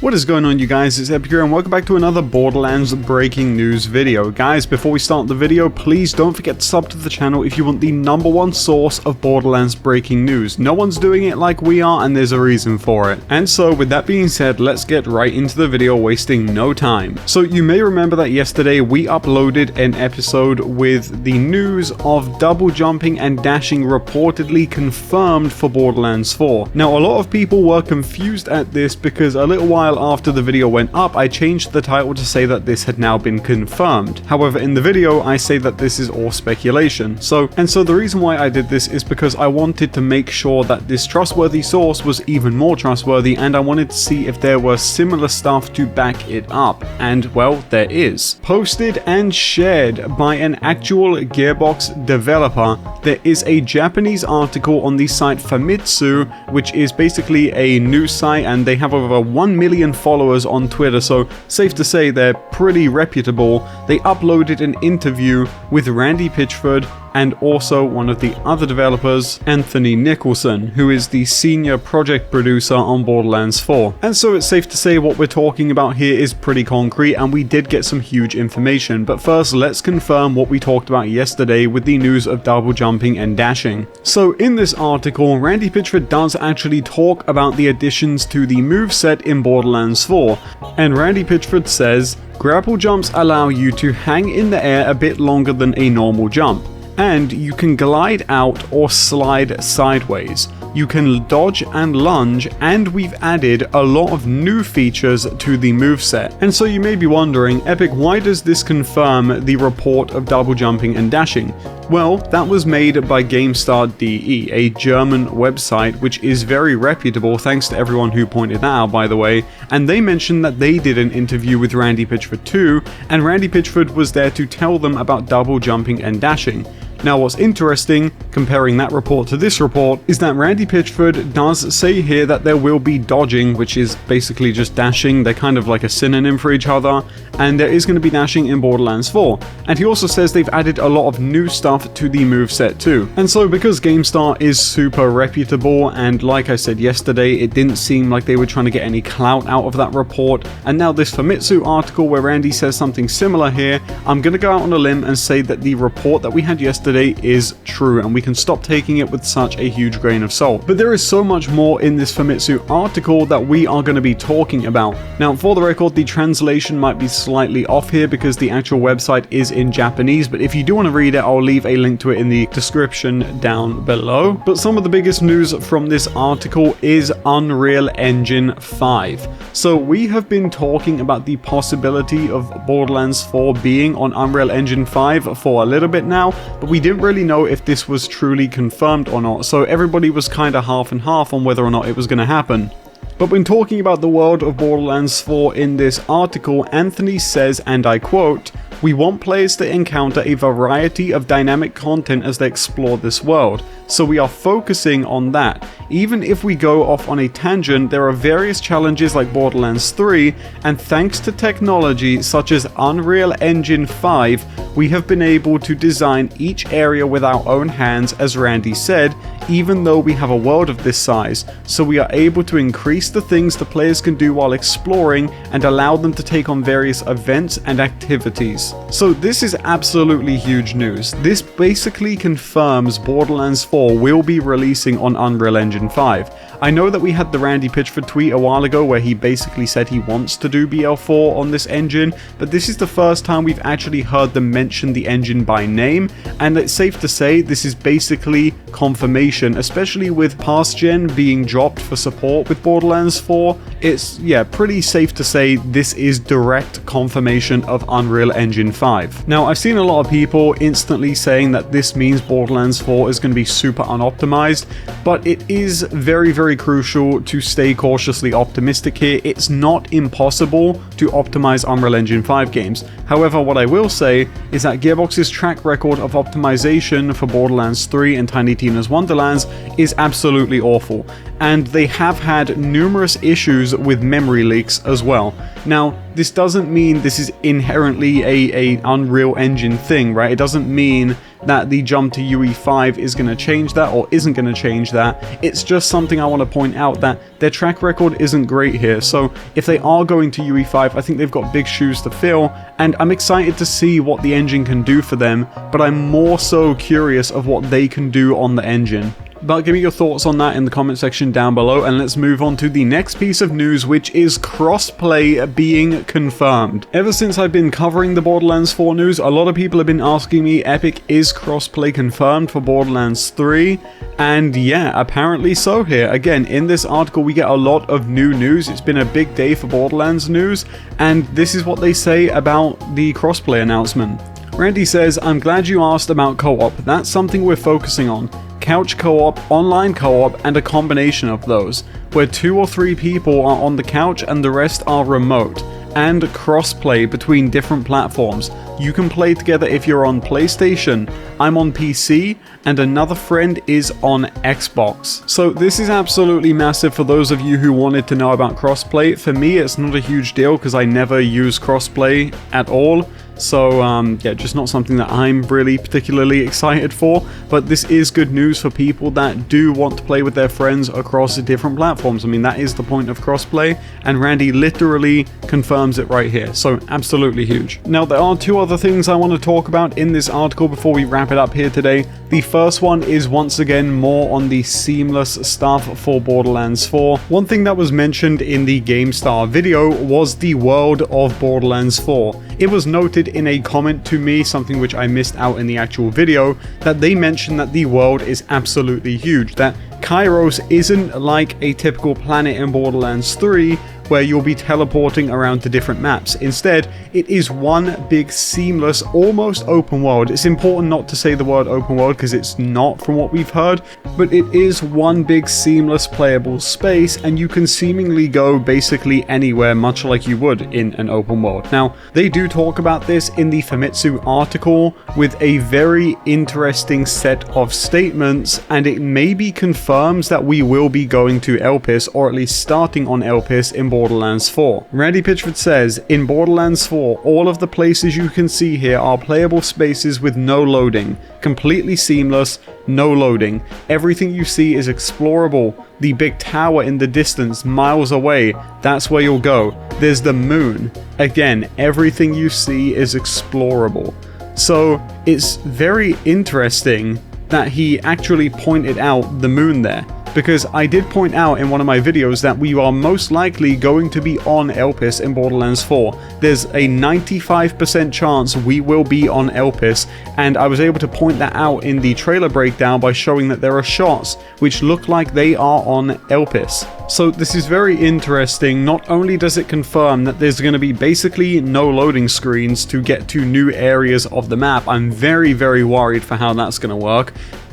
What is going on, you guys? It's Epic here and welcome back to another Borderlands breaking news video. Guys, before we start the video, please don't forget to sub to the channel if you want the #1 source of Borderlands breaking news. No one's doing it like we are, and there's a reason for it. And so, with that being said, let's get right into the video, wasting no time. So you may remember that yesterday we uploaded an episode with the news of double jumping and dashing reportedly confirmed for Borderlands 4. Now, a lot of people were confused at this because a little while after the video went up, I changed the title to say that this had now been confirmed. However, in the video, I say that this is all speculation. So the reason why I did this is because I wanted to make sure that this trustworthy source was even more trustworthy, and I wanted to see if there were similar stuff to back it up. And well, there is. Posted and shared by an actual Gearbox developer, there is a Japanese article on the site Famitsu, which is basically a news site, and they have over 1 million followers on Twitter, so safe to say they're pretty reputable. They uploaded an interview with Randy Pitchford and also one of the other developers, Anthony Nicholson, who is the senior project producer on Borderlands 4. And so it's safe to say what we're talking about here is pretty concrete, and we did get some huge information. But first, let's confirm what we talked about yesterday with the news of double jumping and dashing. So in this article, Randy Pitchford does actually talk about the additions to the moveset in Borderlands 4, and Randy Pitchford says, grapple jumps allow you to hang in the air a bit longer than a normal jump, and you can glide out or slide sideways. You can dodge and lunge, and we've added a lot of new features to the moveset. And so you may be wondering, Epic, why does this confirm the report of double jumping and dashing? Well, that was made by GameStar.de, a German website which is very reputable, thanks to everyone who pointed that out, by the way, and they mentioned that they did an interview with Randy Pitchford too, and Randy Pitchford was there to tell them about double jumping and dashing. Now, what's interesting, comparing that report to this report, is that Randy Pitchford does say here that there will be dodging, which is basically just dashing. They're kind of like a synonym for each other, and there is going to be dashing in Borderlands 4. And he also says they've added a lot of new stuff to the moveset too. And so because GameStar is super reputable, and like I said yesterday, it didn't seem like they were trying to get any clout out of that report, and now this Famitsu article where Randy says something similar here, I'm going to go out on a limb and say that the report that we had yesterday is true, and we can stop taking it with such a huge grain of salt. But there is so much more in this Famitsu article that we are going to be talking about. Now, for the record, the translation might be slightly off here because the actual website is in Japanese, but if you do want to read it, I'll leave a link to it in the description down below. But some of the biggest news from this article is Unreal Engine 5. So we have been talking about the possibility of Borderlands 4 being on Unreal Engine 5 for a little bit now, but we didn't really know if this was truly confirmed or not, so everybody was kind of half and half on whether or not it was going to happen. But when talking about the world of Borderlands 4 in this article, Anthony says, and I quote, "We want players to encounter a variety of dynamic content as they explore this world, so we are focusing on that. Even if we go off on a tangent, there are various challenges like Borderlands 3, and thanks to technology such as Unreal Engine 5, we have been able to design each area with our own hands, as Randy said, even though we have a world of this size, so we are able to increase the things the players can do while exploring and allow them to take on various events and activities." So this is absolutely huge news. This basically confirms Borderlands 4 will be releasing on Unreal Engine 5. I know that we had the Randy Pitchford tweet a while ago where he basically said he wants to do BL4 on this engine, but this is the first time we've actually heard them mention the engine by name, and it's safe to say this is basically confirmation, especially with past gen being dropped for support with Borderlands 4. It's, pretty safe to say this is direct confirmation of Unreal Engine 5. Now, I've seen a lot of people instantly saying that this means Borderlands 4 is going to be super unoptimized, but it is very, very crucial to stay cautiously optimistic here. It's not impossible to optimize Unreal Engine 5 games. However, what I will say is that Gearbox's track record of optimization for Borderlands 3 and Tiny Tina's Wonderlands is absolutely awful, and they have had numerous issues with memory leaks as well. Now, this doesn't mean this is inherently a Unreal Engine thing, right? It doesn't mean that the jump to UE5 is going to change that or isn't going to change that. It's just something I want to point out that their track record isn't great here. So if they are going to UE5, I think they've got big shoes to fill, and I'm excited to see what the engine can do for them, but I'm more so curious of what they can do on the engine. But give me your thoughts on that in the comment section down below, and let's move on to the next piece of news, which is crossplay being confirmed. Ever since I've been covering the Borderlands 4 news, a lot of people have been asking me, Epic, is crossplay confirmed for Borderlands 3? And yeah, apparently so here. Again, in this article we get a lot of new news. It's been a big day for Borderlands news, and this is what they say about the crossplay announcement. Randy says, I'm glad you asked about co-op. That's something we're focusing on. Couch co-op, online co-op, and a combination of those, where 2 or 3 people are on the couch and the rest are remote, and crossplay between different platforms. You can play together if you're on PlayStation, I'm on PC, and another friend is on Xbox. So this is absolutely massive for those of you who wanted to know about crossplay. For me, it's not a huge deal because I never use crossplay at all. So yeah, just not something that I'm really particularly excited for, but this is good news for people that do want to play with their friends across different platforms. I mean, that is the point of crossplay, and Randy literally confirms it right here, so absolutely huge. Now, there are 2 other things I want to talk about in this article before we wrap it up here today. The first one is once again more on the seamless stuff for Borderlands 4. One thing that was mentioned in the GameStar video was the world of Borderlands 4. It was noted in a comment to me, something which I missed out in the actual video, that they mentioned that the world is absolutely huge, that Kairos isn't like a typical planet in Borderlands 3 where you'll be teleporting around to different maps. Instead, it is one big seamless, almost open world. It's important not to say the word open world because it's not from what we've heard, but it is one big seamless playable space, and you can seemingly go basically anywhere, much like you would in an open world. Now, they do talk about this in the Famitsu article with a very interesting set of statements, and it maybe confirms that we will be going to ELPIS, or at least starting on ELPIS in Borderlands 4. Randy Pitchford says, in Borderlands 4, all of the places you can see here are playable spaces with no loading. Completely seamless, no loading. Everything you see is explorable. The big tower in the distance, miles away, that's where you'll go. There's the moon. Again, everything you see is explorable. So it's very interesting that he actually pointed out the moon there, because I did point out in one of my videos that we are most likely going to be on ELPIS in Borderlands 4. There's a 95% chance we will be on ELPIS, and I was able to point that out in the trailer breakdown by showing that there are shots which look like they are on ELPIS. So this is very interesting. Not only does it confirm that there's going to be basically no loading screens to get to new areas of the map, I'm very, very worried for how that's going to work,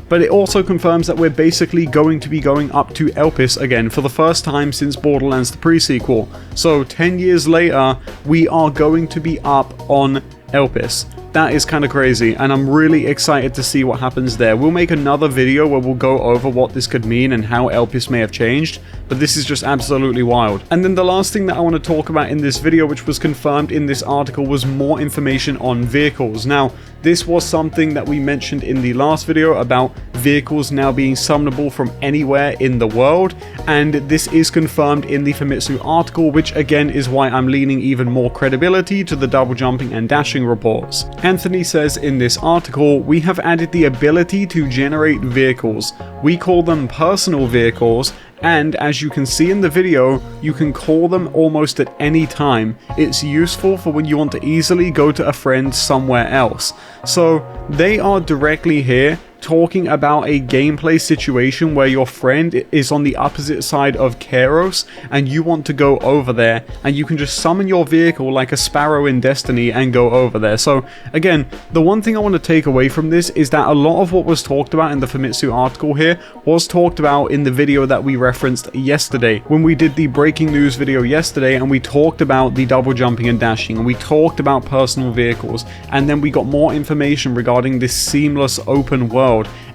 but it also confirms that we're basically going to be going up to ELPIS again for the first time since Borderlands the pre-sequel. So 10 years later, we are going to be up on ELPIS. That is kind of crazy, and I'm really excited to see what happens there. We'll make another video where we'll go over what this could mean and how ELPIS may have changed, but this is just absolutely wild. And then the last thing that I want to talk about in this video, which was confirmed in this article, was more information on vehicles. Now, this was something that we mentioned in the last video about vehicles now being summonable from anywhere in the world, and this is confirmed in the Famitsu article, which again is why I'm leaning even more credibility to the double jumping and dashing reports. Anthony says in this article, we have added the ability to generate vehicles. We call them personal vehicles, and as you can see in the video, you can call them almost at any time. It's useful for when you want to easily go to a friend somewhere else. So they are directly here talking about a gameplay situation where your friend is on the opposite side of Kairos and you want to go over there, and you can just summon your vehicle like a sparrow in Destiny and go over there. So again, the one thing I want to take away from this is that a lot of what was talked about in the Famitsu article here was talked about in the video that we referenced yesterday when we did the breaking news video yesterday, and we talked about the double jumping and dashing, and we talked about personal vehicles, and then we got more information regarding this seamless open world.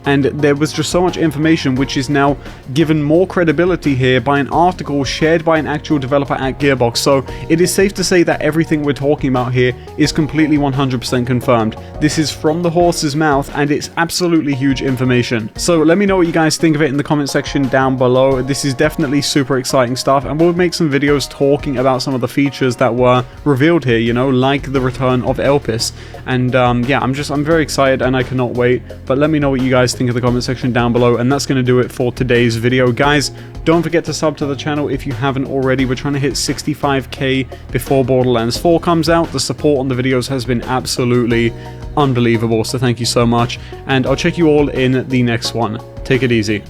and there was just so much information which is now given more credibility here by an article shared by an actual developer at Gearbox. So it is safe to say that everything we're talking about here is completely 100% confirmed. This is from the horse's mouth, and it's absolutely huge information. So let me know what you guys think of it in the comment section down below. This is definitely super exciting stuff, and we'll make some videos talking about some of the features that were revealed here, you know, like the return of ELPIS. And yeah, I'm very excited and I cannot wait. But let me know what you guys think in the comment section down below, and that's going to do it for today's video. Guys, don't forget to sub to the channel if you haven't already. We're trying to hit 65k before Borderlands 4 comes out. The support on the videos has been absolutely unbelievable, so thank you so much, and I'll check you all in the next one. Take it easy.